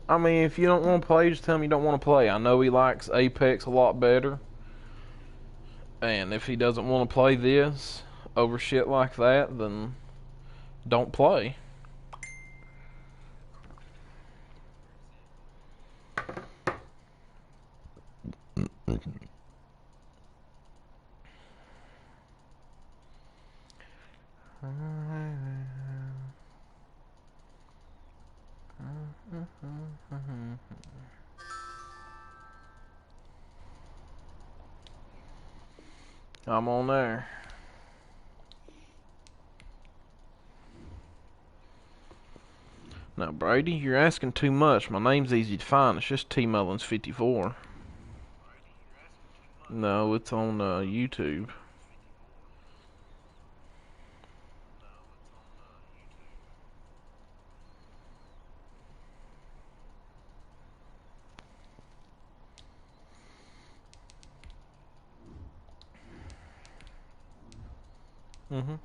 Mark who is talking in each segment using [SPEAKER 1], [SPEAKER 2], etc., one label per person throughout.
[SPEAKER 1] I mean, if you don't want to play, just tell him you don't want to play. I know he likes Apex a lot better. And if he doesn't want to play this over shit like that, then don't play. I'm on there. Now, Brady, you're asking too much. My name's easy to find. It's just T Mullins 54. No, it's on YouTube. Mm-hmm.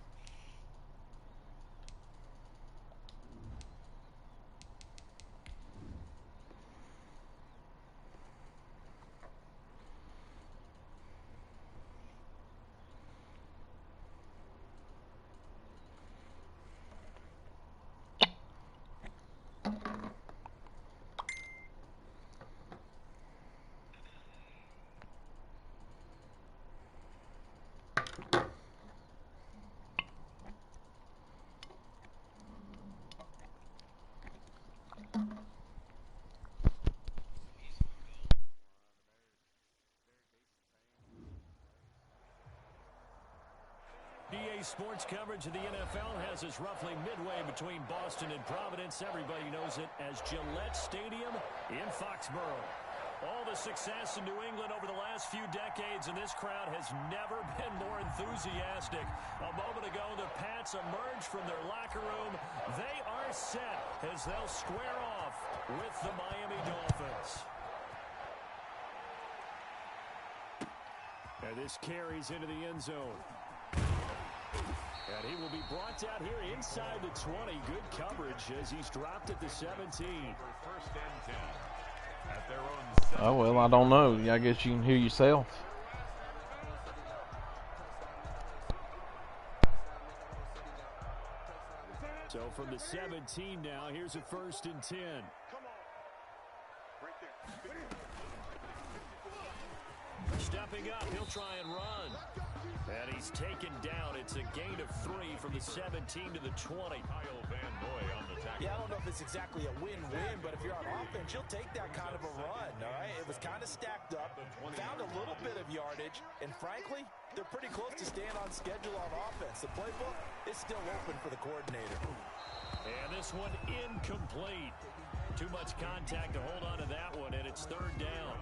[SPEAKER 2] EA Sports coverage of the NFL has us roughly midway between Boston and Providence. Everybody knows it as Gillette Stadium in Foxborough. All the success in New England over the last few decades, and this crowd has never been more enthusiastic. A moment ago, the Pats emerged from their locker room. They are set as they'll square off with the Miami Dolphins. And this carries into the end zone. And he will be brought down here inside the 20. Good coverage as he's dropped at the 17. First and 10 at their own.
[SPEAKER 1] Oh, well, I don't know. I guess you can hear yourself.
[SPEAKER 2] So from the 17 now, here's a first and 10. Stepping up, he'll try and run. And he's taken down. It's a gain of 3 from the 17 to the 20. Kyle Van Noy on the tackle.
[SPEAKER 3] Yeah, I don't know if it's exactly a win-win, but if you're on offense, you'll take that kind of a run, all right? It was kind of stacked up, found a little bit of yardage, and frankly, they're pretty close to staying on schedule on offense. The playbook is still open for the coordinator.
[SPEAKER 2] And this one incomplete. Too much contact to hold on to that one, and it's third down.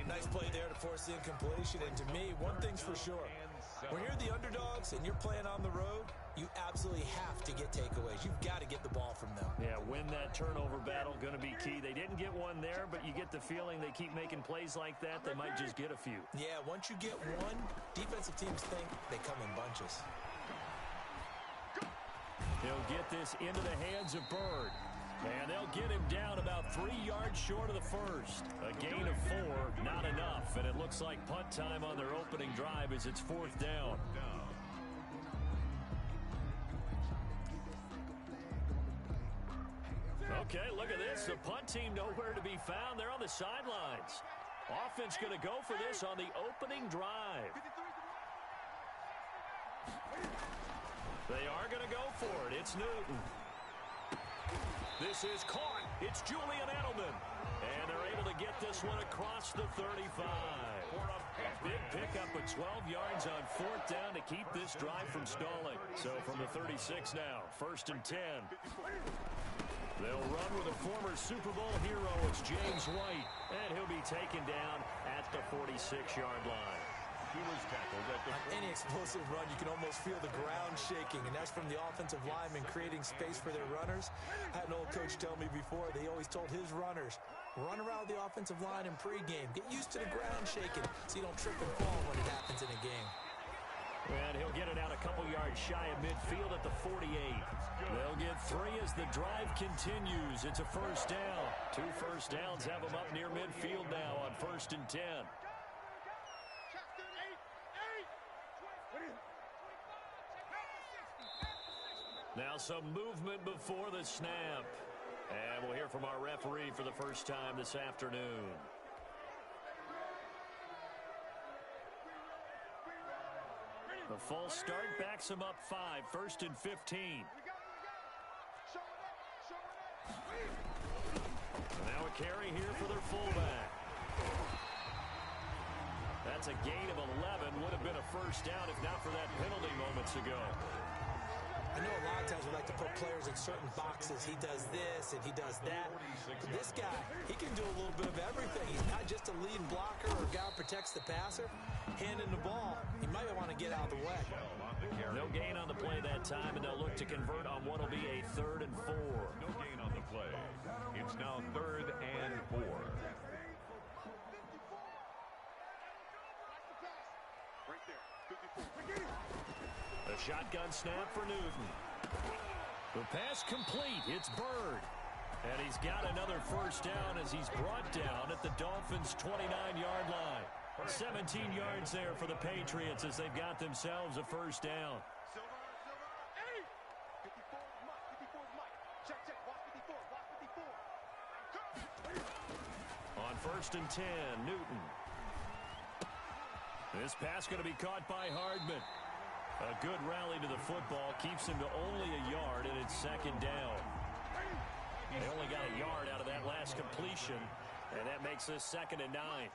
[SPEAKER 3] Nice play there to force the incompletion, and to me, one thing's for sure. When you're the underdogs and you're playing on the road, you absolutely have to get takeaways. You've got to get the ball from them.
[SPEAKER 2] Yeah, win that turnover battle, going to be key. They didn't get one there, but you get the feeling they keep making plays like that, they might just get a few.
[SPEAKER 3] Yeah, once you get one, defensive teams think they come in bunches.
[SPEAKER 2] He'll get this into the hands of Bird. And they'll get him down about 3 yards short of the first. A gain of 4, not enough. And it looks like punt time on their opening drive as it's fourth down. Okay, look at this. The punt team nowhere to be found. They're on the sidelines. Offense going to go for this on the opening drive. They are going to go for it. It's Newton. This is caught. It's Julian Edelman. And they're able to get this one across the 35. Big pickup of 12 yards on fourth down to keep this drive from stalling. So from the 36 now, first and 10. They'll run with a former Super Bowl hero. It's James White. And he'll be taken down at the 46-yard line.
[SPEAKER 3] On any explosive run, you can almost feel the ground shaking, and that's from the offensive linemen creating space for their runners. I had an old coach tell me before, they always told his runners, run around the offensive line in pregame. Get used to the ground shaking so you don't trip and fall when it happens in a game.
[SPEAKER 2] And he'll get it out a couple yards shy of midfield at the 48. They'll get 3 as the drive continues. It's a first down. 2 first downs have them up near midfield now on 1st and 10. Now some movement before the snap. And we'll hear from our referee for the first time this afternoon. The false start backs him up 5, 1st and 15. Now a carry here for their fullback. That's a gain of 11. Would have been a first down if not for that penalty moments ago.
[SPEAKER 3] I know a lot of times we like to put players in certain boxes. He does this and he does that. But this guy, he can do a little bit of everything. He's not just a lead blocker or a guy who protects the passer. Handing the ball, he might want to get out of the way.
[SPEAKER 2] No gain on the play that time, and they'll look to convert on what will be a 3rd and 4.
[SPEAKER 4] No gain on the play. It's now 3rd and 4.
[SPEAKER 2] A shotgun snap for Newton. The pass complete. It's Byrd. And he's got another first down as he's brought down at the Dolphins' 29-yard line. 17 yards there for the Patriots as they've got themselves a first down. On 1st and 10, Newton. This pass going to be caught by Hardman. A good rally to the football keeps him to only a yard, and it's 2nd down. They only got a yard out of that last completion, and that makes this 2nd and 9.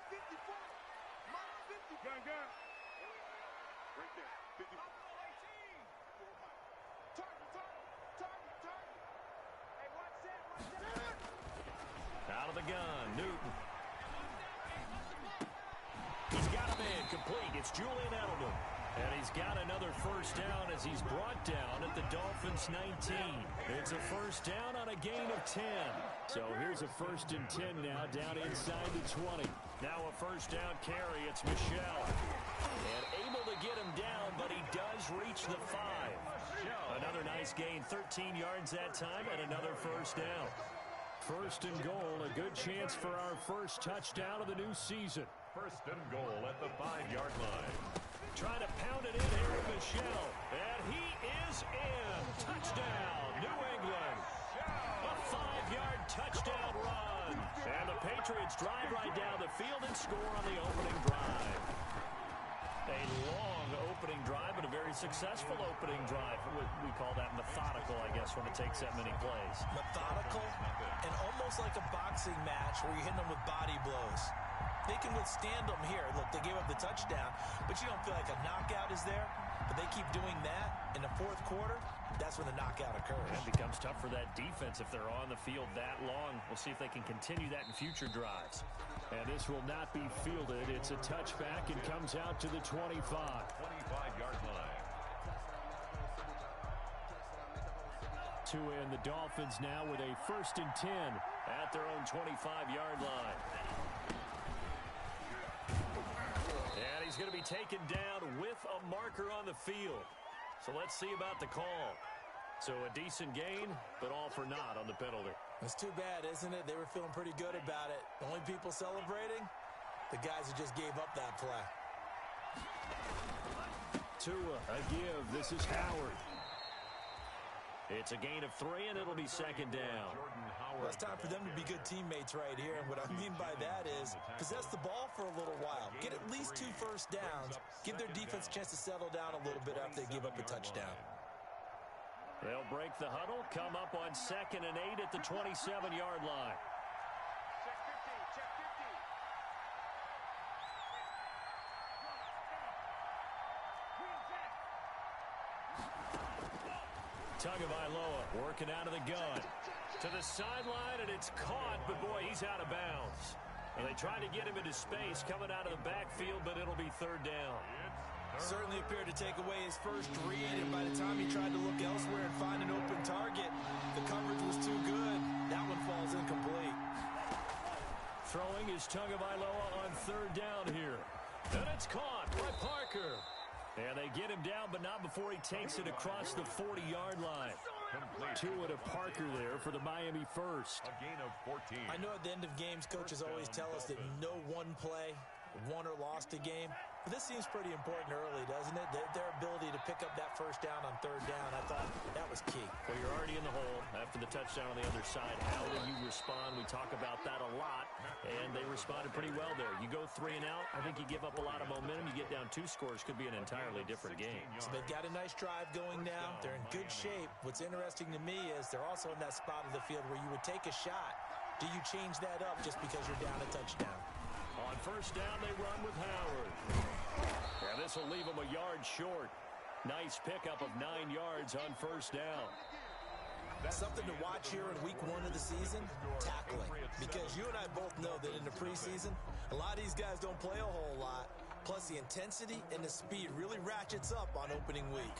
[SPEAKER 2] Out of the gun, Newton. He's got a man complete. It's Julian Edelman. And he's got another first down as he's brought down at the Dolphins' 19. It's a first down on a gain of 10. So here's a 1st and 10 now down inside the 20. Now a first down carry. It's Michel. And able to get him down, but he does reach the 5. Another nice gain, 13 yards that time, and another first down. 1st and goal, a good chance for our first touchdown of the new season.
[SPEAKER 4] 1st and goal at the 5-yard line.
[SPEAKER 2] Trying to pound it in here with Michel. And he is in. Touchdown, New England. A 5-yard touchdown run. And the Patriots drive right down the field and score on the opening drive. A long opening drive, but a very successful opening drive. We call that methodical, I guess, when it takes that many plays.
[SPEAKER 3] Methodical and almost like a boxing match where you're hitting them with body blows. They can withstand them here. Look, they gave up the touchdown, but you don't feel like a knockout is there. But they keep doing that in the 4th quarter. That's when the knockout occurs.
[SPEAKER 2] It becomes tough for that defense if they're on the field that long. We'll see if they can continue that in future drives. And this will not be fielded. It's a touchback and comes out to the 25.
[SPEAKER 4] 25-yard line.
[SPEAKER 2] To end the Dolphins now with a 1st and 10 at their own 25-yard line. And he's going to be taken down with a marker on the field. So let's see about the call. So a decent gain, but all for naught on the penalty.
[SPEAKER 3] It's too bad, isn't it? They were feeling pretty good about it. The only people celebrating, the guys who just gave up that play.
[SPEAKER 2] Tua, a give. This is Howard. It's a gain of 3, and it'll be 2nd down.
[SPEAKER 3] Well, it's time for them to be good teammates right here. And what I mean by that is possess the ball for a little while. Get at least 2 first downs. Give their defense a chance to settle down a little bit after they give up a touchdown.
[SPEAKER 2] They'll break the huddle, come up on 2nd and 8 at the 27-yard line. Tagovailoa working out of the gun. To the sideline, and it's caught, but boy, he's out of bounds. And they tried to get him into space coming out of the backfield, but it'll be 3rd down.
[SPEAKER 3] Certainly appeared to take away his first read, and by the time he tried to look elsewhere and find an open target, the coverage was too good. That one falls incomplete.
[SPEAKER 2] Throwing is Tagovailoa on 3rd down here. And it's caught by Parker. And they get him down, but not before he takes it across the 40-yard line. Tua to Parker there for the Miami first.
[SPEAKER 4] A gain of 14.
[SPEAKER 3] I know at the end of games, coaches always tell us that no one play won or lost a game. But this seems pretty important early, doesn't it? Their ability to pick up that first down on third down, I thought that was key.
[SPEAKER 2] Well, you're already in the hole after the touchdown on the other side. How will you respond? We talk about that a lot, and they responded pretty well there. You go 3 and out, I think you give up a lot of momentum. You get down 2 scores, could be an entirely different game.
[SPEAKER 3] So they've got a nice drive going now. They're in good shape. What's interesting to me is they're also in that spot of the field where you would take a shot. Do you change that up just because you're down a touchdown?
[SPEAKER 2] On first down, they run with Howard. And this will leave him a yard short. Nice pickup of 9 yards on first down.
[SPEAKER 3] Something to watch here in week 1 of the season, tackling. Because you and I both know that in the preseason, a lot of these guys don't play a whole lot. Plus, the intensity and the speed really ratchets up on opening week.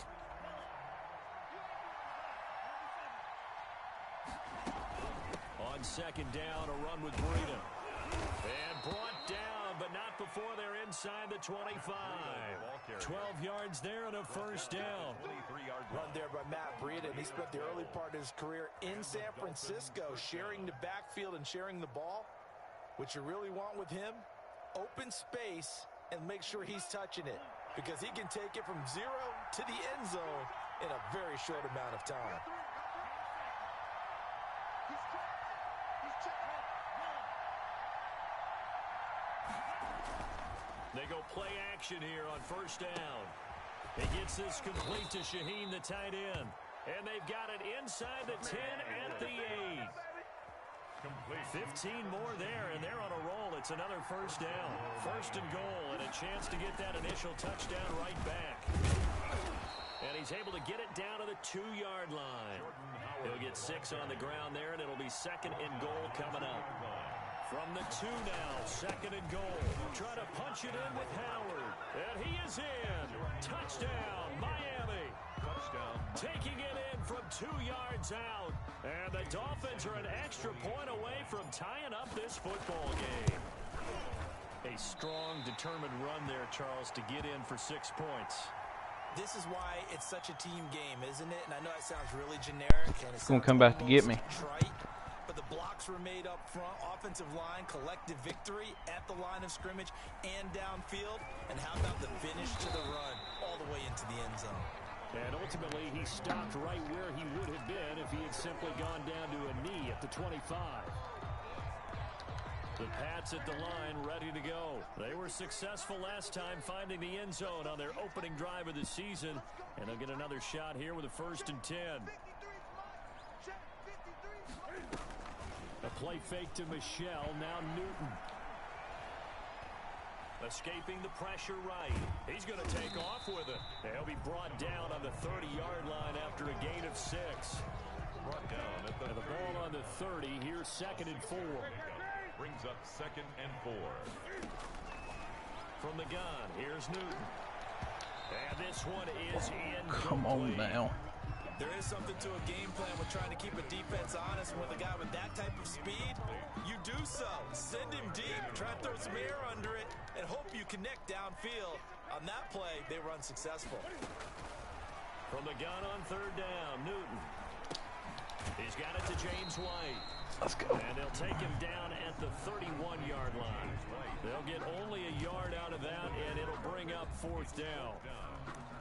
[SPEAKER 2] On second down, a run with Breida. And brought down, but not before they're inside the 25. 12 yards there and a first down.
[SPEAKER 3] Run there by Matt Breida, and he spent the early part of his career in San Francisco sharing the backfield and sharing the ball. What you really want with him, open space and make sure he's touching it, because he can take it from 0 to the end zone in a very short amount of time.
[SPEAKER 2] They go play action here on first down. He gets this complete to Shaheen, the tight end. And they've got it inside the 10 at the 8. 15 more there, and they're on a roll. It's another first down. First and goal, and a chance to get that initial touchdown right back. And he's able to get it down to the 2-yard line. He'll get 6 on the ground there, and it'll be second and goal coming up. From the 2 now, second and goal. Try to punch it in with Howard. And he is in. Touchdown, Miami.
[SPEAKER 4] Touchdown.
[SPEAKER 2] Taking it in from 2 yards out. And the Dolphins are an extra point away from tying up this football game. A strong, determined run there, Charles, to get in for 6 points.
[SPEAKER 3] This is why it's such a team game, isn't it? And I know it sounds really generic. And it's
[SPEAKER 1] gonna come back to get me.
[SPEAKER 3] Trite, but the blocks were made up front. Offensive line, collective victory at the line of scrimmage and downfield. And how about the finish to the run all the way into the end zone?
[SPEAKER 2] And ultimately, he stopped right where he would have been if he had simply gone down to a knee at the 25. The Pats at the line, ready to go. They were successful last time finding the end zone on their opening drive of the season. And they'll get another shot here with a 1st and 10. A play fake to Michelle, now Newton. Escaping the pressure right. He's going to take off with it. He'll be brought down on the 30-yard line after a gain of 6.
[SPEAKER 4] Brought down at the,
[SPEAKER 2] and the ball on the 30. Here's 2nd and 4.
[SPEAKER 4] Brings up 2nd and 4.
[SPEAKER 2] From the gun, here's Newton. And this one is incomplete.
[SPEAKER 1] Come on now.
[SPEAKER 3] There is something to a game plan with trying to keep a defense honest. With a guy with that type of speed, you do so. Send him deep, try to throw some air under it, and hope you connect downfield. On that play, they were unsuccessful.
[SPEAKER 2] From the gun on 3rd down, Newton. He's got it to James White.
[SPEAKER 1] Let's go.
[SPEAKER 2] And they'll take him down at the 31-yard line. They'll get only a yard out of that, and it'll bring up 4th down.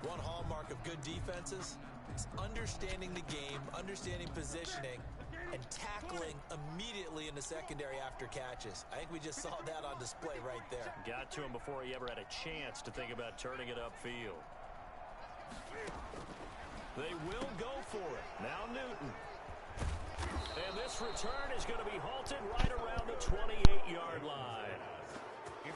[SPEAKER 3] One hallmark of good defenses is understanding the game, understanding positioning, and tackling immediately in the secondary after catches. I think we just saw that on display right there.
[SPEAKER 2] Got to him before he ever had a chance to think about turning it upfield. They will go for it. Now Newton. And this return is going to be halted right around the 28-yard line.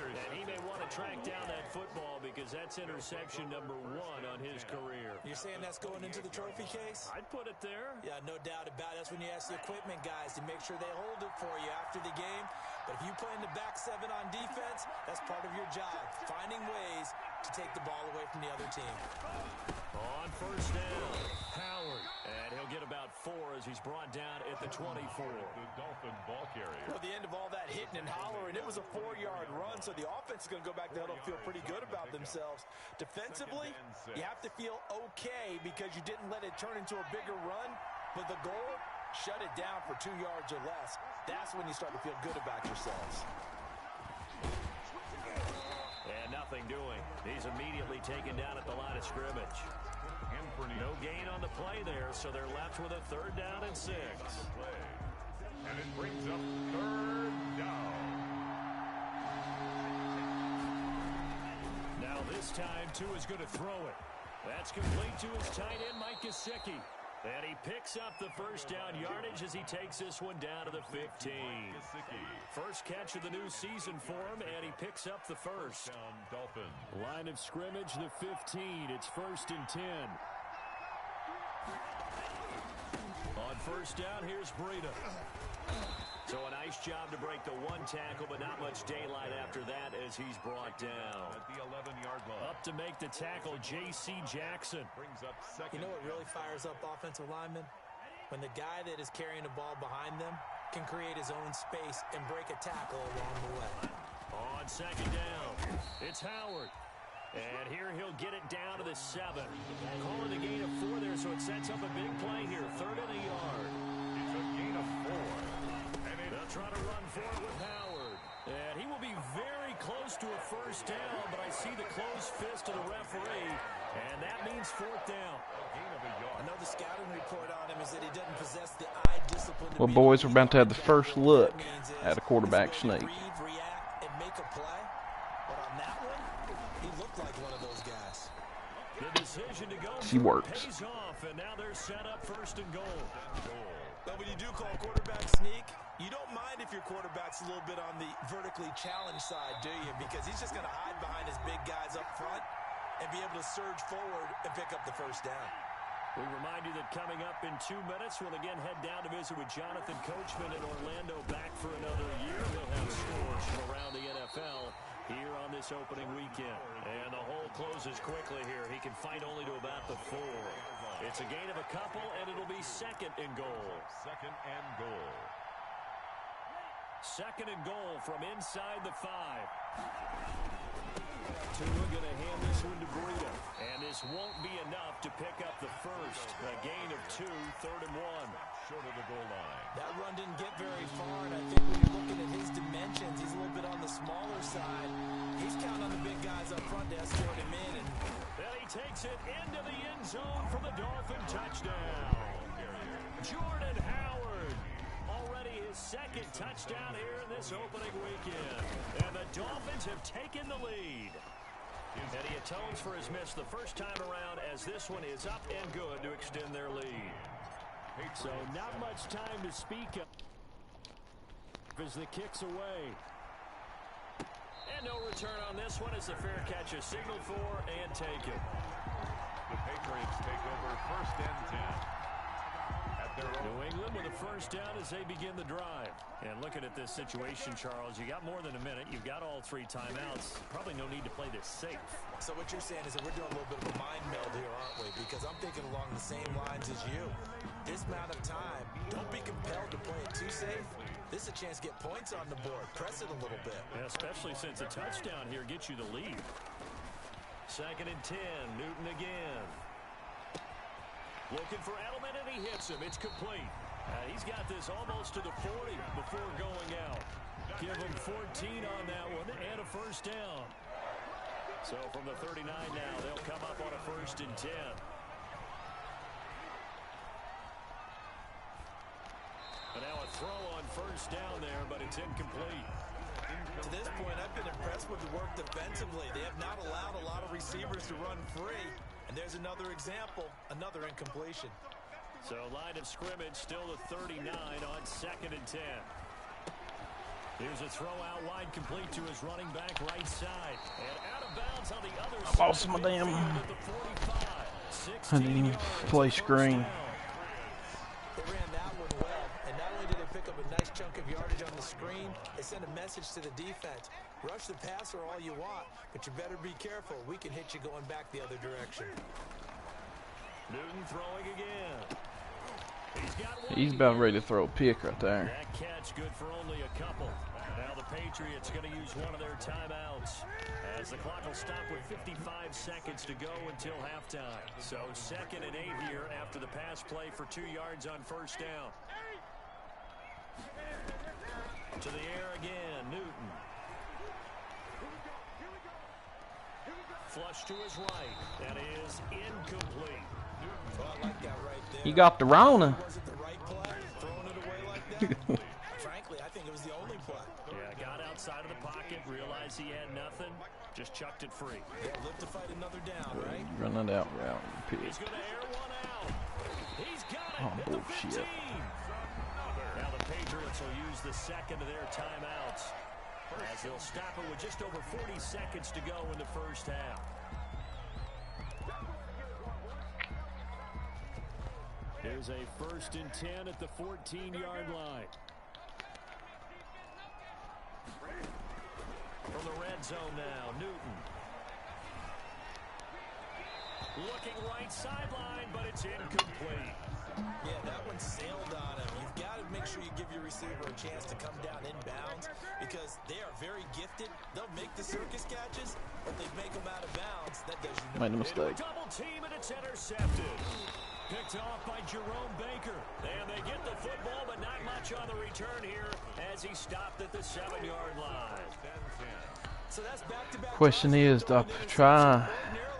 [SPEAKER 2] And he may want to track down that football because that's interception number 1 on his career.
[SPEAKER 3] You're saying that's going into the trophy case?
[SPEAKER 2] I'd put it there.
[SPEAKER 3] Yeah, no doubt about it. That's when you ask the equipment guys to make sure they hold it for you after the game. But if you play in the back 7 on defense, that's part of your job, finding ways to take the ball away from the other team.
[SPEAKER 2] On 1st down, Howard. And he'll get about 4 as he's brought down at the 24.
[SPEAKER 4] The Dolphin ball carrier.
[SPEAKER 3] Well, the end of all that hit hooting and hollering. It was a 4-yard run, so the offense is going to go back to the huddle and feel pretty good about themselves. Defensively, you have to feel okay because you didn't let it turn into a bigger run, but the goal, shut it down for 2 yards or less. That's when you start to feel good about yourselves.
[SPEAKER 2] And nothing doing. He's immediately taken down at the line of scrimmage. No gain on the play there, so they're left with a 3rd down and 6.
[SPEAKER 4] And it brings up 3rd down.
[SPEAKER 2] Now this time, Tua is going to throw it. That's complete to his tight end, Mike Gesicki. And he picks up the 1st down yardage as he takes this one down to the 15. First catch of the new season for him, and he picks up the 1st. Line of scrimmage, the 15. It's 1st and 10. On 1st down, here's Breida. So a nice job to break the 1 tackle, but not much daylight after that as he's brought down.
[SPEAKER 4] At the 11-yard line.
[SPEAKER 2] Up to make the tackle, J.C. Jackson.
[SPEAKER 4] Brings up 2nd.
[SPEAKER 3] You know what really fires up offensive linemen? When the guy that is carrying the ball behind them can create his own space and break a tackle along the way.
[SPEAKER 2] On 2nd down, it's Howard. And here he'll get it down to the 7. Calling the gain of 4 there, so it sets up a big play here. 3rd and a yard.
[SPEAKER 4] It's a gain of 4.
[SPEAKER 2] They'll try to run for it with Howard. And he will be very close to a 1st down, but I see the closed fist of the referee, and that means 4th down.
[SPEAKER 3] I know the scouting report on him is that he doesn't possess the eye discipline.
[SPEAKER 1] Well, boys, we're about to have the first look at a quarterback sneak.
[SPEAKER 3] React, and make a play. But on that one, he looked like one of those guys.
[SPEAKER 2] The decision to go
[SPEAKER 1] She works.
[SPEAKER 2] pays off, and now they're set up 1st and goal.
[SPEAKER 3] But when you do call quarterback sneak, you don't mind if your quarterback's a little bit on the vertically challenged side, do you? Because he's just going to hide behind his big guys up front and be able to surge forward and pick up the 1st down.
[SPEAKER 2] We remind you that coming up in 2 minutes, we'll again head down to visit with Jonathan Coachman in Orlando, back for another year. We'll have scores from around the NFL here on this opening weekend. And the hole closes quickly here. He can fight only to about the 4. It's a gain of a couple, and it'll be 2nd and goal.
[SPEAKER 4] 2nd and goal.
[SPEAKER 2] 2nd and goal from inside the 5. Tua going to hand this one to Breida. And this won't be enough to pick up the 1st. A gain of 2, 3rd and 1.
[SPEAKER 4] Short of the goal line.
[SPEAKER 3] That run didn't get very far, and I think when you're looking at his dimensions, he's a little bit on the smaller side. He's counting on the big guys up front to escort him in. And
[SPEAKER 2] then he takes it into the end zone for the Dolphin touchdown. Jordan Howard. Already his 2nd touchdown here in this opening weekend. And the Dolphins have taken the lead. And he atones for his miss the first time around as this one is up and good to extend their lead. So not much time to speak of as the kick's away. And no return on this one as the fair catch is signaled for and taken.
[SPEAKER 4] The Patriots take over 1st and 10.
[SPEAKER 2] New England with a 1st down as they begin the drive. And looking at this situation, Charles, you got more than a minute. You've got all 3 timeouts. Probably no need to play this safe.
[SPEAKER 3] so what you're saying is that we're doing a little bit of a mind meld here, aren't we? Because I'm thinking along the same lines as you. This amount of time, don't be compelled to play it too safe. This is a chance to get points on the board. Press it a little bit.
[SPEAKER 2] Yeah, especially since a touchdown here gets you the lead. 2nd and 10. Newton again. Looking for Edelman, and he hits him. It's complete. He's got this almost to the 40 before going out. Give him 14 on that one and a 1st down. So from the 39 now, they'll come up on a 1st and 10. And now a throw on 1st down there, but it's incomplete.
[SPEAKER 3] To this point, I've been impressed with the work defensively. They have not allowed a lot of receivers to run free. And there's another example, another incompletion.
[SPEAKER 2] So line of scrimmage still the 39 on 2nd and 10. Here's a throw out wide, complete to his running back right side. And out of bounds on the other side.
[SPEAKER 1] I lost my damn.
[SPEAKER 2] At the 45.
[SPEAKER 1] I didn't even play screen.
[SPEAKER 3] They ran that one well, and not only did they pick up a nice chunk of yardage on the screen, they sent a message to the defense. Rush the passer all you want, but you better be careful. We can hit you going back the other direction.
[SPEAKER 2] Newton throwing again.
[SPEAKER 1] He's about ready to throw a pick right there.
[SPEAKER 2] That catch good for only a couple. Now the Patriots going to use one of their timeouts as the clock will stop with 55 seconds to go until halftime. So 2nd and 8 here after the pass play for 2 yards on first down. To the air again, Newton. Flush to his right. That is incomplete.
[SPEAKER 3] Oh, I like that right there.
[SPEAKER 1] You got the Rona.
[SPEAKER 3] Was it the right play? Throwing it away like that? Frankly, I think it was the only play.
[SPEAKER 2] Yeah, got outside of the pocket, realized he had nothing, just chucked it free.
[SPEAKER 3] Yeah, live to fight another down, right?
[SPEAKER 1] Run it out route. Pick.
[SPEAKER 2] He's going to air one out. He's got it
[SPEAKER 1] Oh,
[SPEAKER 2] at the
[SPEAKER 1] bullshit.
[SPEAKER 2] 15. Now the Patriots will use the second of their timeouts as they'll stop it with just over 40 seconds to go in the first half. Here's a 1st and 10 at the 14-yard line. From the red zone now, Newton. Looking right sideline, but it's incomplete.
[SPEAKER 3] Yeah, that one sailed on him. You've got to make sure you give your receiver a chance to come down inbounds because they are very gifted. They'll make the circus catches, but they make them out of bounds. That does you no
[SPEAKER 1] Made a mistake.
[SPEAKER 2] Double team, and it's intercepted. Picked off by Jerome Baker. And they get the football, but not much on the return here as he stopped at the 7-yard line.
[SPEAKER 3] So that's back-to-back.
[SPEAKER 1] Question is, do I try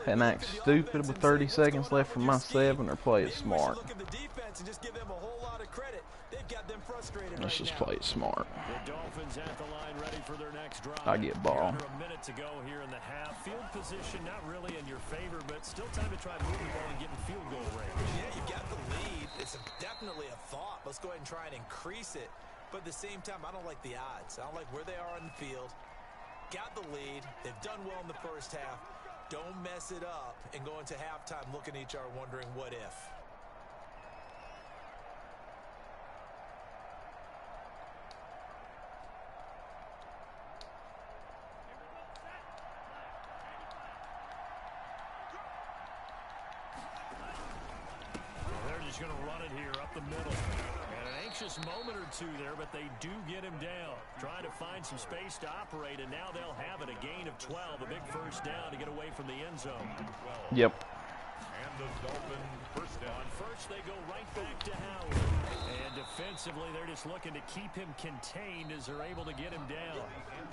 [SPEAKER 1] and act stupid with 30 seconds left from my 7 or play it smart?
[SPEAKER 3] Look at the defense and just give them a whole lot of credit. They've got them frustrated
[SPEAKER 1] Let's
[SPEAKER 3] right
[SPEAKER 1] just
[SPEAKER 3] now.
[SPEAKER 1] play it smart.
[SPEAKER 2] The Dolphins at the line ready for their next drive.
[SPEAKER 1] I get ball.
[SPEAKER 2] Under a minute to go here in the half. Field position not really in your favor, but still time to try moving the ball and getting field goal range.
[SPEAKER 3] Yeah, you got the lead. It's definitely a thought. Let's go ahead and try and increase it. But at the same time, I don't like the odds. I don't like where they are on the field. Got the lead. They've done well in the first half. Don't mess it up and go into halftime looking at each other wondering what if.
[SPEAKER 2] They're just going to run it here up the middle. And an anxious moment or two there, but they do get him down. Trying to find some space to operate, and now they'll have it. A gain of 12, a big first down to get away from the end zone.
[SPEAKER 1] Yep.
[SPEAKER 4] And the Dolphins first down.
[SPEAKER 2] On first, they go right back to Howard. And defensively, they're just looking to keep him contained as they're able to get him down.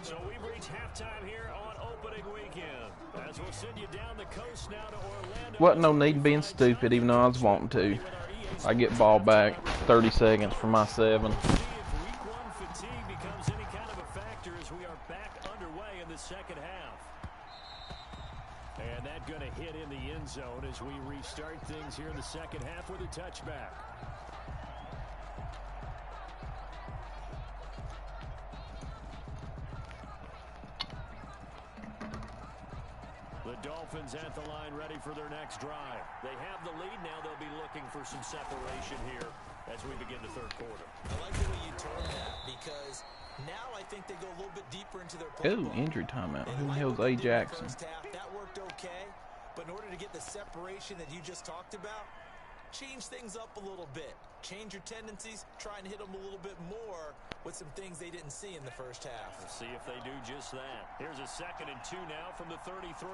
[SPEAKER 2] So we've reached halftime here on opening weekend. As we'll send you down the coast now to Orlando.
[SPEAKER 1] Wasn't no need being stupid, even though I was wanting to. I get ball back 30 seconds from my 7.
[SPEAKER 2] See if week 1 fatigue becomes any kind of a factor as we are back underway in the second half. And that going to hit in the end zone as we restart things here in the second half with a touchback. The Dolphins at the line ready for their next drive. They have the lead now. They'll be looking for some separation here as we begin the third quarter.
[SPEAKER 3] I like the way you term that because now I think they go a little bit deeper into their
[SPEAKER 1] Ooh,
[SPEAKER 3] playbook.
[SPEAKER 1] injury timeout.
[SPEAKER 3] They
[SPEAKER 1] Who the
[SPEAKER 3] like
[SPEAKER 1] hell's
[SPEAKER 3] what they
[SPEAKER 1] A.
[SPEAKER 3] did in the
[SPEAKER 1] Jackson?
[SPEAKER 3] first half. That worked okay, but in order to get the separation that you just talked about, change things up a little bit. Change your tendencies, try and hit them a little bit more with some things they didn't see in the first half.
[SPEAKER 2] We'll see if they do just that. Here's a 2nd and 2 now from the 33.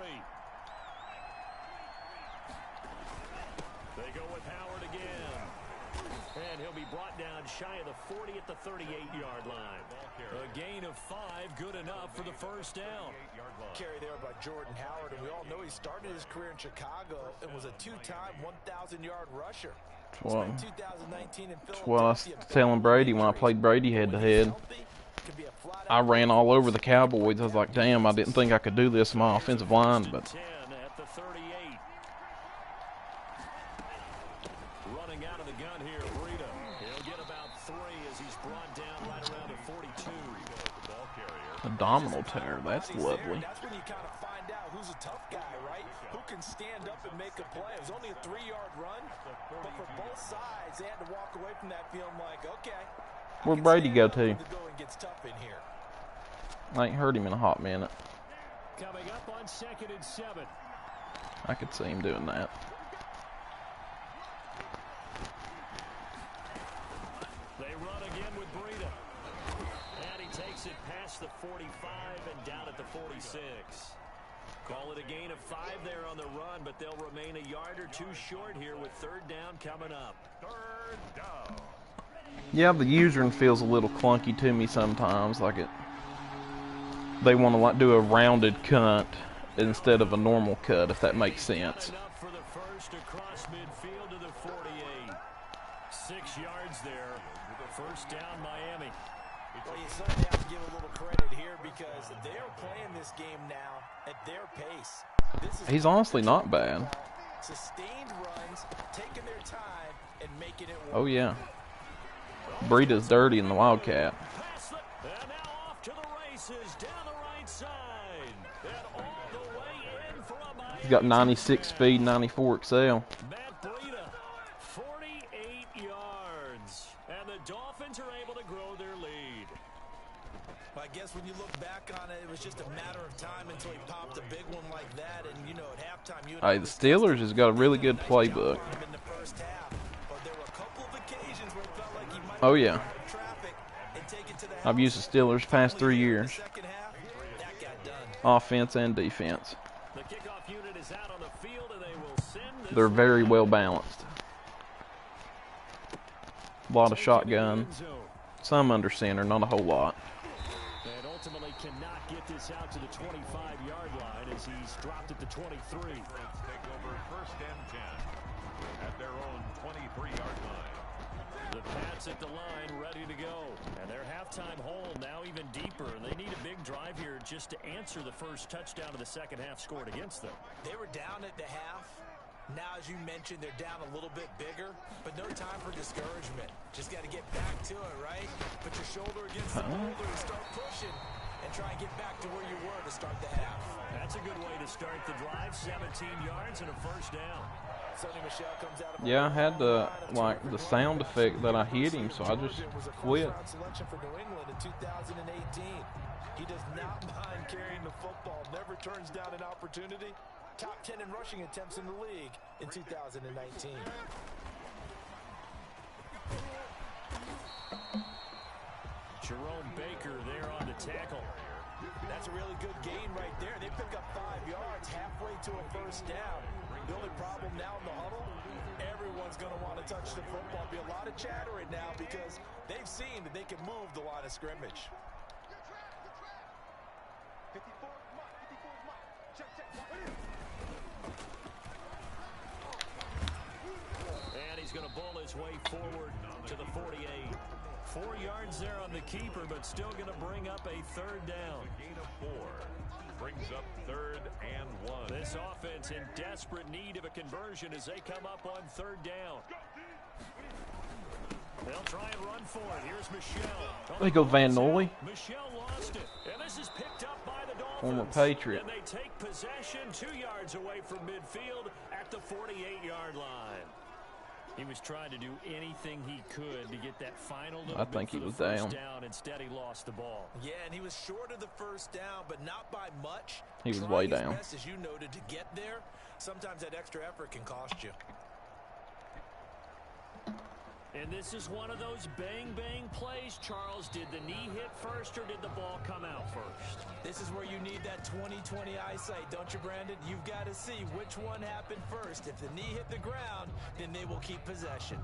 [SPEAKER 2] They go with Howard again. And he'll be brought down shy of the 40 at the 38-yard line. A gain of 5, good enough for the first down.
[SPEAKER 3] Carry there by Jordan Howard, and we all know he started his career in Chicago and was a 2-time 1,000-yard rusher.
[SPEAKER 1] Well,
[SPEAKER 3] Spent 2019 in
[SPEAKER 1] well, I was
[SPEAKER 3] Philadelphia.
[SPEAKER 1] telling Brady when I played Brady head-to-head. I ran all over the Cowboys. I was like, damn, I didn't think I could do this in my offensive line, but
[SPEAKER 2] 10 at the 38. Running out of the gun here, Breida. He'll get about 3 as he's brought down right around the 42.
[SPEAKER 1] abdominal tear. That's lovely.
[SPEAKER 3] That's when you kind of find out who's a tough guy, right? Who can stand up and make a play. It was only a 3-yard run, but for both sides, they had to walk away from that feeling like, okay.
[SPEAKER 1] Where'd Brady go to?
[SPEAKER 3] The going gets tough in here.
[SPEAKER 1] I ain't heard him in a hot minute.
[SPEAKER 2] Coming up on 2nd and 7.
[SPEAKER 1] I could see him doing that.
[SPEAKER 2] past the 45 and down at the 46. Call it a gain of 5 there on the run, but they'll remain a yard or 2 short here with third down coming up.
[SPEAKER 4] Third down.
[SPEAKER 1] Yeah, the usering feels a little clunky to me sometimes. Like they want to like do a rounded cut instead of a normal cut, if that makes sense.
[SPEAKER 2] Enough for the first across midfield to the 48. 6 yards there. First down, Miami.
[SPEAKER 3] Well, you certainly have to give a little credit here because they're playing this game now at their pace.
[SPEAKER 1] He's honestly not bad.
[SPEAKER 3] Sustained runs, taking their time, and making it work.
[SPEAKER 1] Oh, yeah. Breida's dirty in the Wildcat.
[SPEAKER 2] And now off to the races down the right side. And all the way in for a Miami.
[SPEAKER 1] He's got 96 speed, 94 excel.
[SPEAKER 2] Matt Breida, 48 yards. And the Dolphins are able to grow their lead.
[SPEAKER 3] I guess when you look back on it, it was just a matter of time until he popped a big one like that. And, you know, at halftime, you
[SPEAKER 1] Hey, the Steelers has got a really good playbook.
[SPEAKER 3] in the first half. But there were a couple of occasions where it felt like he might
[SPEAKER 1] Oh, yeah.
[SPEAKER 3] have traffic and take it to the
[SPEAKER 1] I've used the Steelers past 3 years.
[SPEAKER 3] second half, that got done.
[SPEAKER 1] Offense and defense.
[SPEAKER 2] The kickoff unit is out on the field, and they will send this
[SPEAKER 1] They're very well balanced. A lot of shotgun. Some under center, not a whole lot.
[SPEAKER 2] And ultimately cannot get this out to the 25-yard line as he's dropped at the 23.
[SPEAKER 4] Take over first and 10 at their own 23-yard line.
[SPEAKER 2] The Pats at the line ready to go. And their halftime hole now even deeper. They need a big drive here just to answer the first touchdown of the second half scored against them.
[SPEAKER 3] They were down at the half. Now, as you mentioned, they're down a little bit bigger, but no time for discouragement. Just got to get back to it, right? Put your shoulder against the boulder and start pushing and try and get back to where you were to start the half.
[SPEAKER 2] That's a good way to start the drive. 17 yards and a first down.
[SPEAKER 3] Sonny Michel comes out of
[SPEAKER 1] Yeah, I had the sound effect that I hit him, so I just quit.
[SPEAKER 3] Selection for New England in 2018. He does not mind carrying the football, never turns down an opportunity. Top 10 in rushing attempts in the league in 2019.
[SPEAKER 2] Jerome Baker there on the tackle.
[SPEAKER 3] That's a really good gain right there. They pick up 5 yards halfway to a first down. The only problem now in the huddle, everyone's going to want to touch the football. Be a lot of chatter right now because they've seen that they can move the line of scrimmage.
[SPEAKER 2] And he's going to bowl his way forward to the 48. 4 yards there on the keeper, but still going to bring up a third down.
[SPEAKER 4] Gain of 4 brings up third and 1.
[SPEAKER 2] This offense in desperate need of a conversion as they come up on third down. They'll try and run for it. Here's Michel.
[SPEAKER 1] They go Van Noy.
[SPEAKER 2] Michel lost it. And this is picked up by the Dolphins.
[SPEAKER 1] Former Patriot.
[SPEAKER 2] And they take possession 2 yards away from midfield at the 48-yard line. He was trying to do anything he could to get that final little
[SPEAKER 1] I think
[SPEAKER 2] bit
[SPEAKER 1] he
[SPEAKER 2] for the
[SPEAKER 1] was
[SPEAKER 2] first
[SPEAKER 1] down.
[SPEAKER 2] Instead, he lost the ball.
[SPEAKER 3] Yeah, and he was short of the first down, but not by much.
[SPEAKER 1] He was
[SPEAKER 3] Trying
[SPEAKER 1] way
[SPEAKER 3] his
[SPEAKER 1] down.
[SPEAKER 3] best, as you noted, to get there. Sometimes that extra effort can cost you.
[SPEAKER 2] And this is one of those bang-bang plays, Charles. Did the knee hit first or did the ball come out first?
[SPEAKER 3] This is where you need that 20/20 eyesight, don't you, Brandon? You've got to see which one happened first. If the knee hit the ground, then they will keep possession.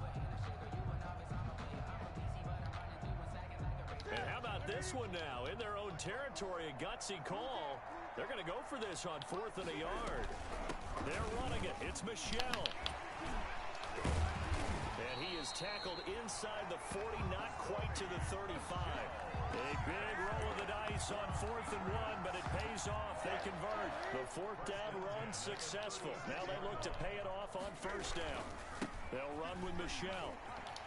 [SPEAKER 2] And how about this one now? In their own territory, a gutsy call. They're going to go for this on 4th and a yard. They're running it. It's Michel. And he is tackled inside the 40, not quite to the 35. A big roll of the dice on 4th and 1, but it pays off. They convert. The 4th down run successful. Now they look to pay it off on first down. They'll run with Michel.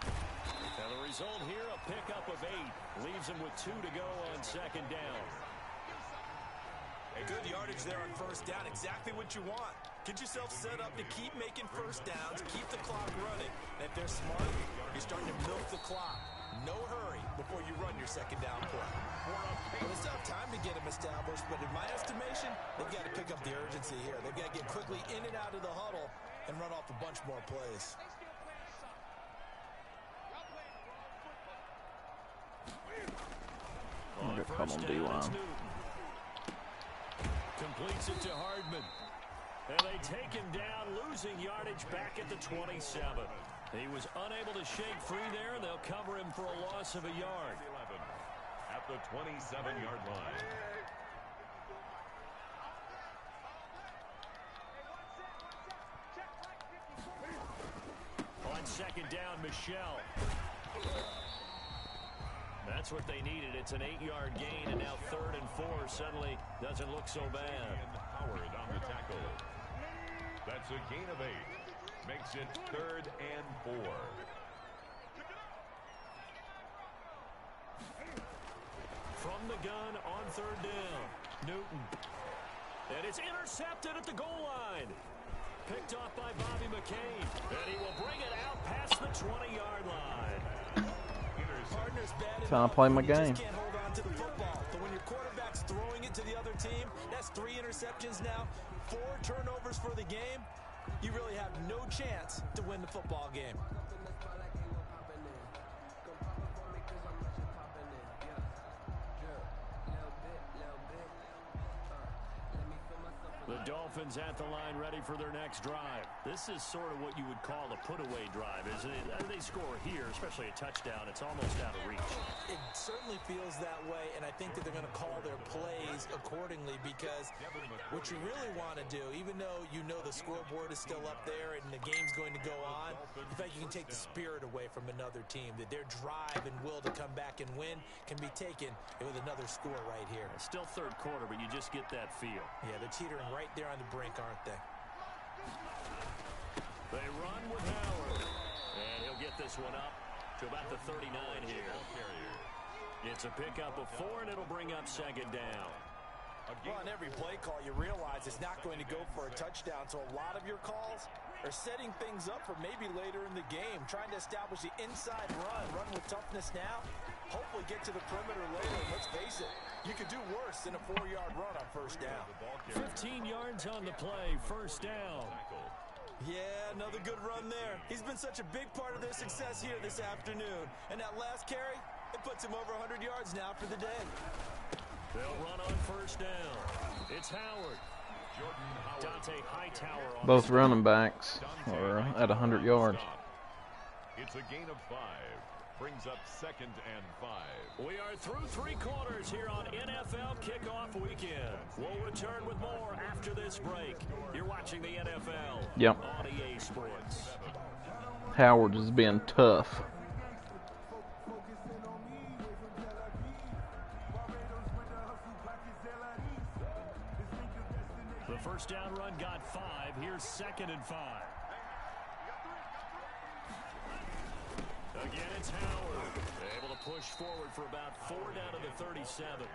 [SPEAKER 2] And the result here, a pickup of 8. Leaves them with 2 to go on second down.
[SPEAKER 3] A good yardage there on first down. Exactly what you want. Get yourself set up to keep making first downs, keep the clock running. And if they're smart, you're starting to milk the clock. No hurry before you run your second down play. Well, it's not time to get them established, but in my estimation, they've got to pick up the urgency here. They've got to get quickly in and out of the huddle and run off a bunch more plays.
[SPEAKER 2] On
[SPEAKER 1] Come on, D-line.
[SPEAKER 2] Completes it to Hardman. And they take him down, losing yardage back at the 27. He was unable to shake free there. They'll cover him for a loss of a yard.
[SPEAKER 4] At the 27-yard line.
[SPEAKER 2] On second down, Michelle. That's what they needed. It's an 8-yard gain, and now 3rd and 4 suddenly doesn't look so bad.
[SPEAKER 4] And Howard on the tackle. That's a gain of 8. Makes it 3rd and 4.
[SPEAKER 2] From the gun on 3rd down, Newton. And it's intercepted at the goal line. Picked off by Bobby McCain. And he will bring it out past the 20-yard line.
[SPEAKER 3] Partner's bad
[SPEAKER 1] That's how I play my
[SPEAKER 3] you
[SPEAKER 1] game.
[SPEAKER 3] just can't hold on to the football. But when your quarterback's throwing it to the other team, that's 3 interceptions now, 4 turnovers for the game. You really have no chance to win the football game.
[SPEAKER 2] The Dolphins at the line ready for their next drive. This is sort of what you would call a put-away drive, isn't it? They score here, especially a touchdown. It's almost out of reach.
[SPEAKER 3] It certainly feels that way, and I think that they're going to call their plays accordingly because what you really want to do, even though you know the scoreboard is still up there and the game's going to go on, in fact, you can take the spirit away from another team, that their drive and will to come back and win can be taken with another score right here.
[SPEAKER 2] It's still 3rd quarter, but you just get that feel.
[SPEAKER 3] Yeah, they're teetering right there on the brink, aren't they?
[SPEAKER 2] They run with Howard. And he'll get this one up to about the 39 here. It's a pickup of 4, and it'll bring up 2nd down.
[SPEAKER 3] Well, on every play call, you realize it's not going to go for a touchdown, so a lot of your calls are setting things up for maybe later in the game, trying to establish the inside run with toughness now, hopefully get to the perimeter later, and let's face it, you could do worse than a 4-yard run on 1st down.
[SPEAKER 2] 15 yards on the play, 1st down.
[SPEAKER 3] Yeah, another good run there. He's been such a big part of their success here this afternoon. And that last carry, it puts him over 100 yards now for the day.
[SPEAKER 2] They'll run on 1st down. It's Howard. Dante Hightower on
[SPEAKER 1] Both running backs are at 100 yards.
[SPEAKER 4] It's a gain of 5. Brings up 2nd and 5.
[SPEAKER 2] We are through 3 quarters here on NFL Kickoff Weekend. We'll return with more after this break. You're watching the NFL
[SPEAKER 1] Yep.
[SPEAKER 2] on EA Sports.
[SPEAKER 1] Howard has been tough.
[SPEAKER 2] The 1st down run got 5. Here's 2nd and 5. Again, it's Howard. Able to push forward for about 4 down to the 37.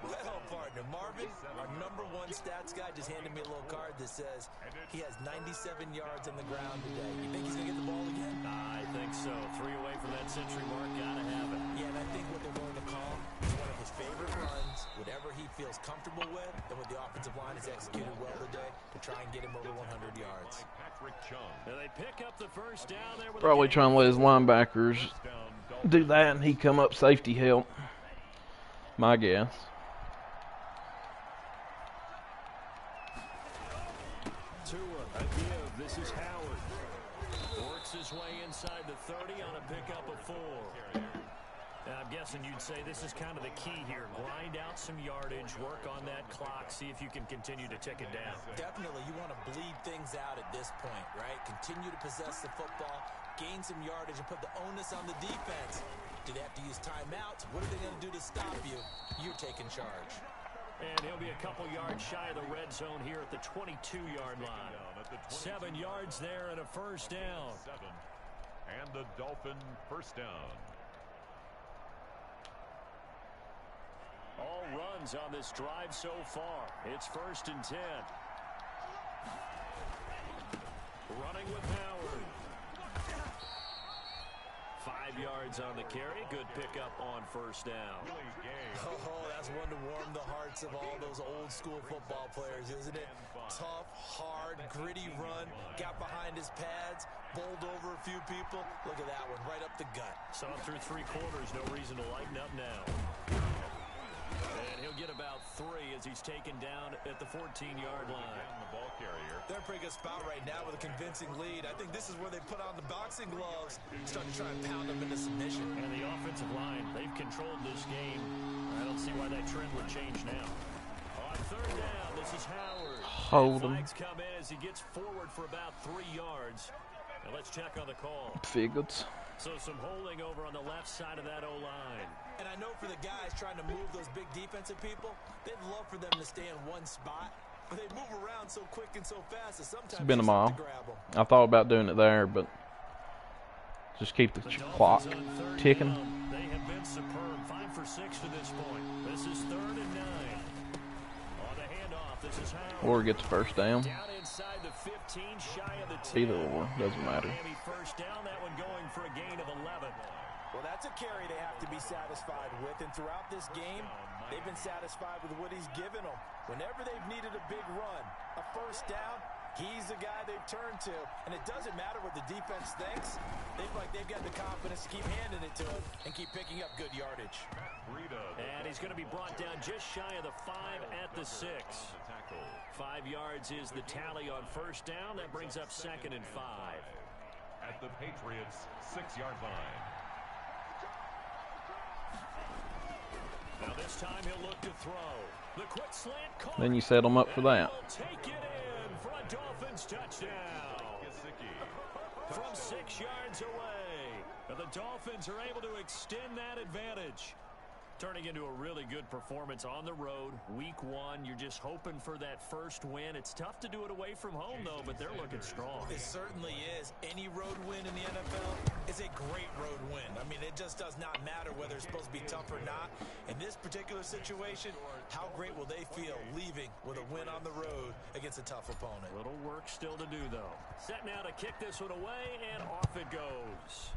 [SPEAKER 3] Well, partner, Marvin, our #1 stats guy, just handed me a little card that says he has 97 yards on the ground today. You think he's going to get the ball again?
[SPEAKER 2] I think so. 3 away from that century mark. Gotta have it.
[SPEAKER 3] Yeah, and I think what they're going to call is one of his favorite runs, whatever he feels comfortable with, and what the offensive line has executed well today to try and get him over 100 yards.
[SPEAKER 2] And they pick up the 1st down there with
[SPEAKER 1] Probably trying to let his linebackers do that, and he come up safety help. My guess.
[SPEAKER 2] Tua, a give. This is Howard. Works his way inside the 30 on a pickup of 4. And I'm guessing you'd say this is kind of the key here. Grind out some yardage, work on that clock, see if you can continue to tick it down.
[SPEAKER 3] Definitely, you want to bleed things out at this point, right? Continue to possess the football, gain some yardage, and put the onus on the defense. Do they have to use timeouts? What are they going to do to stop you? You're taking charge.
[SPEAKER 2] And he'll be a couple yards shy of the red zone here at the 22-yard line. 7 yards there and a 1st down.
[SPEAKER 4] And the Dolphin 1st down.
[SPEAKER 2] All runs on this drive so far. It's 1st and 10. Running with Howard. 5 yards on the carry. Good pickup on 1st down.
[SPEAKER 3] Oh, that's one to warm the hearts of all those old school football players, isn't it? Tough, hard, gritty run. Got behind his pads, bowled over a few people. Look at that one, right up the gut.
[SPEAKER 2] Saw through 3 quarters. No reason to lighten up now. as he's taken down at the 14-yard line.
[SPEAKER 4] The ball carrier.
[SPEAKER 3] They're in a pretty good spot right now with a convincing lead. I think this is where they put on the boxing gloves, start to try and pound them into submission.
[SPEAKER 2] And the offensive line, they've controlled this game. I don't see why that trend would change now. On third down, this is Howard.
[SPEAKER 1] Hold him.
[SPEAKER 2] Flags come in as he gets forward for about 3 yards. Now let's check on the call.
[SPEAKER 1] Figured.
[SPEAKER 2] So some holding over on the left side of that O-line.
[SPEAKER 3] And I know for the guys trying to move those big defensive people, they'd love for them to stay in one spot. But they move around so quick and so fast that sometimes
[SPEAKER 1] It's been a
[SPEAKER 3] you just have
[SPEAKER 1] mile.
[SPEAKER 3] to grab them.
[SPEAKER 1] I thought about doing it there, but just keep the clock
[SPEAKER 2] Dolphins on third
[SPEAKER 1] ticking.
[SPEAKER 2] down. They have been superb. 5 for 6 to this point. This is 3rd and 9. On the handoff, this is Howard.
[SPEAKER 1] Or gets first down.
[SPEAKER 2] Down inside the 15, shy of the 10.
[SPEAKER 1] Either or, doesn't matter.
[SPEAKER 2] Miami first down, that one going for a gain of 11.
[SPEAKER 3] Well, that's a carry they have to be satisfied with. And throughout this game, they've been satisfied with what he's given them. Whenever they've needed a big run, a first down, he's the guy they've turned to. And it doesn't matter what the defense thinks. They've got the confidence to keep handing it to him and keep picking up good yardage.
[SPEAKER 2] And he's going to be brought down just shy of the 5 at the 6. 5 yards is the tally on first down. That brings up 2nd and 5.
[SPEAKER 4] At the Patriots' 6-yard line.
[SPEAKER 2] Now this time he'll look to throw. The quick slant caught.
[SPEAKER 1] Then you set them up for that.
[SPEAKER 2] He'll take it in for a Dolphins touchdown. From 6 yards away. And the Dolphins are able to extend that advantage. Turning into a really good performance on the road. Week 1, you're just hoping for that first win. It's tough to do it away from home, though, but they're looking strong.
[SPEAKER 3] It certainly is. Any road win in the NFL is a great road win. I mean, it just does not matter whether it's supposed to be tough or not. In this particular situation, how great will they feel leaving with a win on the road against a tough opponent?
[SPEAKER 2] Little work still to do, though. Set now to kick this one away, and off it goes.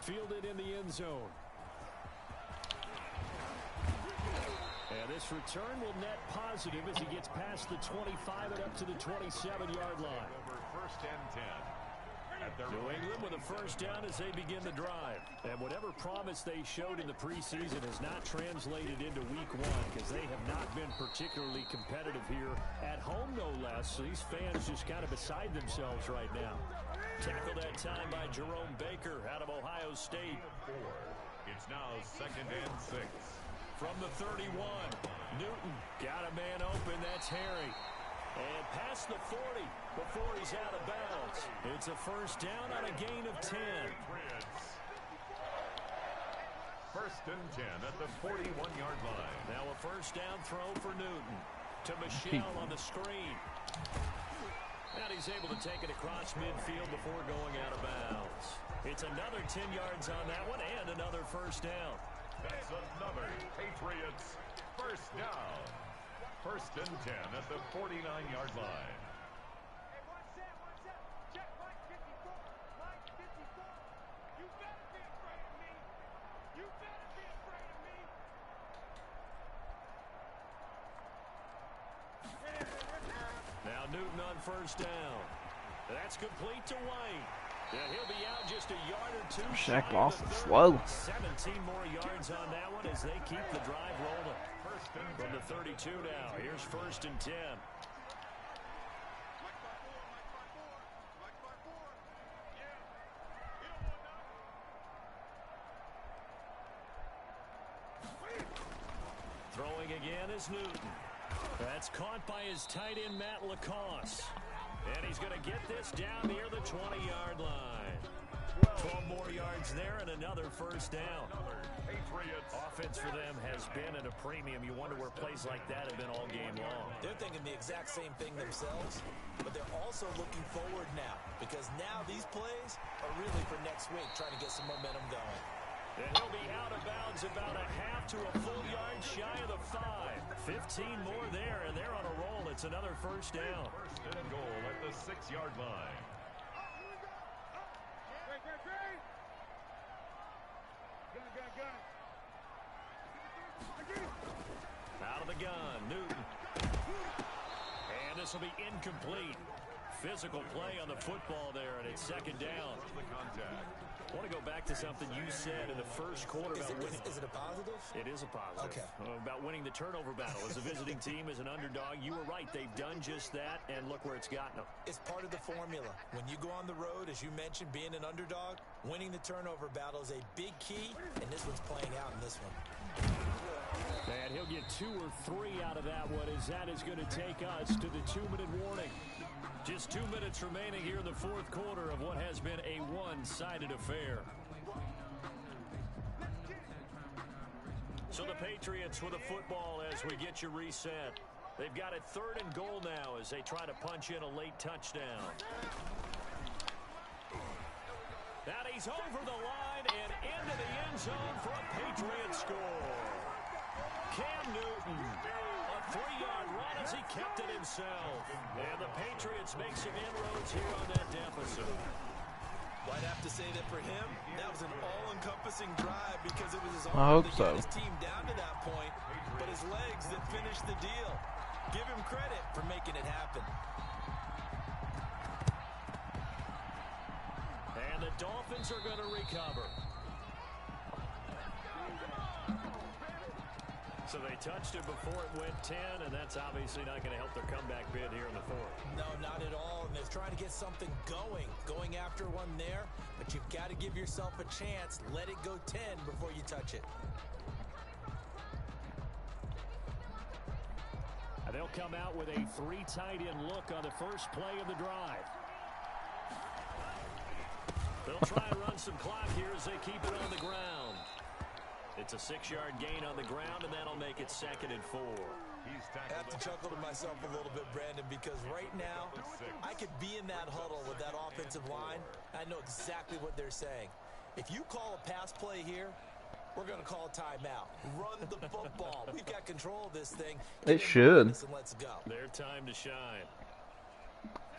[SPEAKER 2] Fielded in the end zone. And this return will net positive as he gets past the 25 and up to the 27-yard line.
[SPEAKER 4] First and 10.
[SPEAKER 2] New England with a first down as they begin the drive. And whatever promise they showed in the preseason has not translated into week 1 because they have not been particularly competitive here at home, no less. So these fans just kind of beside themselves right now. Tackled that time by Jerome Baker out of Ohio State.
[SPEAKER 4] It's now 2nd and 6.
[SPEAKER 2] From the 31, Newton got a man open. That's Harry. And past the 40 before he's out of bounds. It's a first down on a gain of 10.
[SPEAKER 4] First and 10 at the 41-yard line.
[SPEAKER 2] Now a first down throw for Newton. To Michelle on the screen. And he's able to take it across midfield before going out of bounds. It's another 10 yards on that one and another first down.
[SPEAKER 4] That's another Patriots first down. First and 10 at the 49-yard line.
[SPEAKER 2] Now Newton on first down. That's complete to White. And he'll be out just a yard or two.
[SPEAKER 1] Shaq Lawson slow.
[SPEAKER 2] 17 more yards on that one as they keep the drive rolling. From the 32 now. Here's first and 10. Throwing again is Newton. That's caught by his tight end, Matt LaCosse. And he's going to get this down near the 20-yard line. 12 more yards there and another first down. Offense for them has been at a premium. You wonder where plays like that have been all game long.
[SPEAKER 3] They're thinking the exact same thing themselves, but they're also looking forward now because now these plays are really for next week, trying to get some momentum going.
[SPEAKER 2] And he'll be out of bounds about a half to a full yard shy of the 5. 15 more there, and they're on a roll. It's another first down.
[SPEAKER 4] First and goal at the 6-yard line.
[SPEAKER 2] Out of the gun, Newton. And this will be incomplete. physical play on the football there, and it's second down. I want to go back to something you said in the first quarter about winning.
[SPEAKER 3] Is it a positive?
[SPEAKER 2] It is a positive.
[SPEAKER 3] Okay.
[SPEAKER 2] About winning the turnover battle. As a visiting team, as an underdog, you were right. They've done just that, and look where it's gotten them.
[SPEAKER 3] It's part of the formula. When you go on the road, as you mentioned, being an underdog, winning the turnover battle is a big key, and this one's playing out in this one.
[SPEAKER 2] And he'll get 2 or 3 out of that one, as that is going to take us to the 2-minute warning. Just 2 minutes remaining here in the fourth quarter of what has been a one-sided affair. So the Patriots with the football as we get you reset. They've got it 3rd and goal now as they try to punch in a late touchdown. That he's over the line and into the end zone for a Patriot score. Cam Newton, a 3-yard run as he kept it himself. And the Patriots make some inroads here on that deficit.
[SPEAKER 3] Well, I'd have to say that for him, that was an all-encompassing drive because it was his
[SPEAKER 1] I
[SPEAKER 3] arm
[SPEAKER 1] hope
[SPEAKER 3] that
[SPEAKER 1] so.
[SPEAKER 3] got his team down to that point, but his legs that finished the deal. Give him credit for making it happen.
[SPEAKER 2] And the Dolphins are going to recover. So they touched it before it went 10, and that's obviously not going to help their comeback bid here in the fourth.
[SPEAKER 3] No, not at all. And they're trying to get something going after one there. But you've got to give yourself a chance. Let it go 10 before you touch it.
[SPEAKER 2] And they'll come out with a 3 tight end look on the first play of the drive. They'll try and run some clock here as they keep it on the ground. It's a 6-yard gain on the ground, and that'll make it 2nd and 4.
[SPEAKER 3] I have to chuckle to myself a little bit, Brandon, because right now I could be in that huddle with that offensive line. I know exactly what they're saying. If you call a pass play here, we're going to call a timeout. Run the football. We've got control of this thing.
[SPEAKER 1] It should.
[SPEAKER 3] And let's go.
[SPEAKER 2] Their time to shine.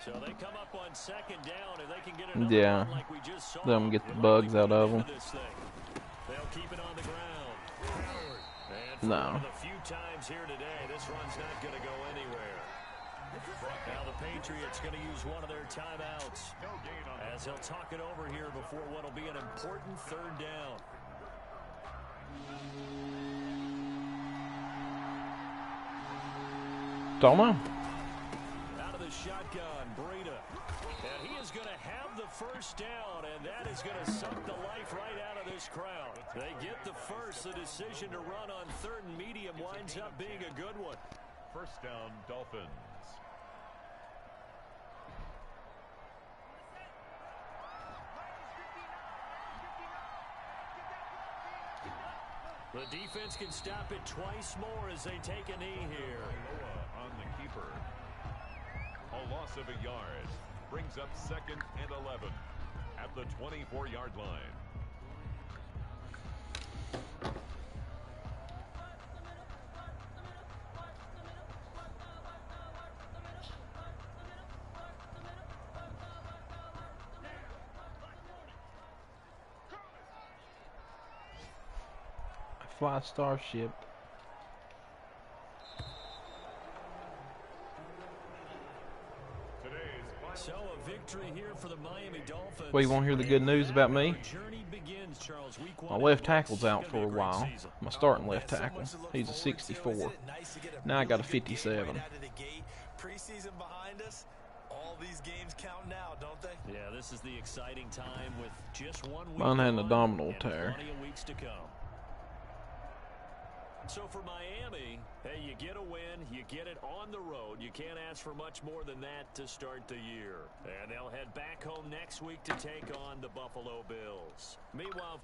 [SPEAKER 2] So they come up on 2nd down, and they can get another
[SPEAKER 1] Yeah.
[SPEAKER 2] one like we just saw.
[SPEAKER 1] Let them get the bugs out of them.
[SPEAKER 2] They'll keep it on the ground. And for
[SPEAKER 1] No.
[SPEAKER 2] one of the few times here today, this run's not going to go anywhere. Now the Patriots going to use one of their timeouts as they'll talk it over here before what will be an important 3rd down.
[SPEAKER 1] Don't know.
[SPEAKER 2] Out of the shotgun, Breida. And he is going to have the first down, and that is going to suck the life right out of this crowd. They get the first. The decision to run on 3rd and medium winds up being a good one.
[SPEAKER 4] First down, Dolphins.
[SPEAKER 2] The defense can stop it twice more as they take a knee here.
[SPEAKER 4] Noah on the keeper. A loss of a yard. Brings up 2nd and 11 at the 24-yard line.
[SPEAKER 1] Fly Starship.
[SPEAKER 2] So a victory here for the Miami Dolphins.
[SPEAKER 1] Well, you want to hear the good news about me?
[SPEAKER 2] Journey begins, Charles. Week 1
[SPEAKER 1] My left tackle's out for a while. My starting left tackle. He's a 64. Now I got a 57.
[SPEAKER 3] Preseason behind us. All these games count now, don't they?
[SPEAKER 2] Yeah, this is the exciting time with just 1 week.
[SPEAKER 1] Mine had an
[SPEAKER 2] on
[SPEAKER 1] abdominal
[SPEAKER 2] and
[SPEAKER 1] tear.
[SPEAKER 2] Plenty of weeks to come. So for Miami, hey, you get a win, you get it on the road. You can't ask for much more than that to start the year. And they'll head back home next week to take on the Buffalo Bills. Meanwhile...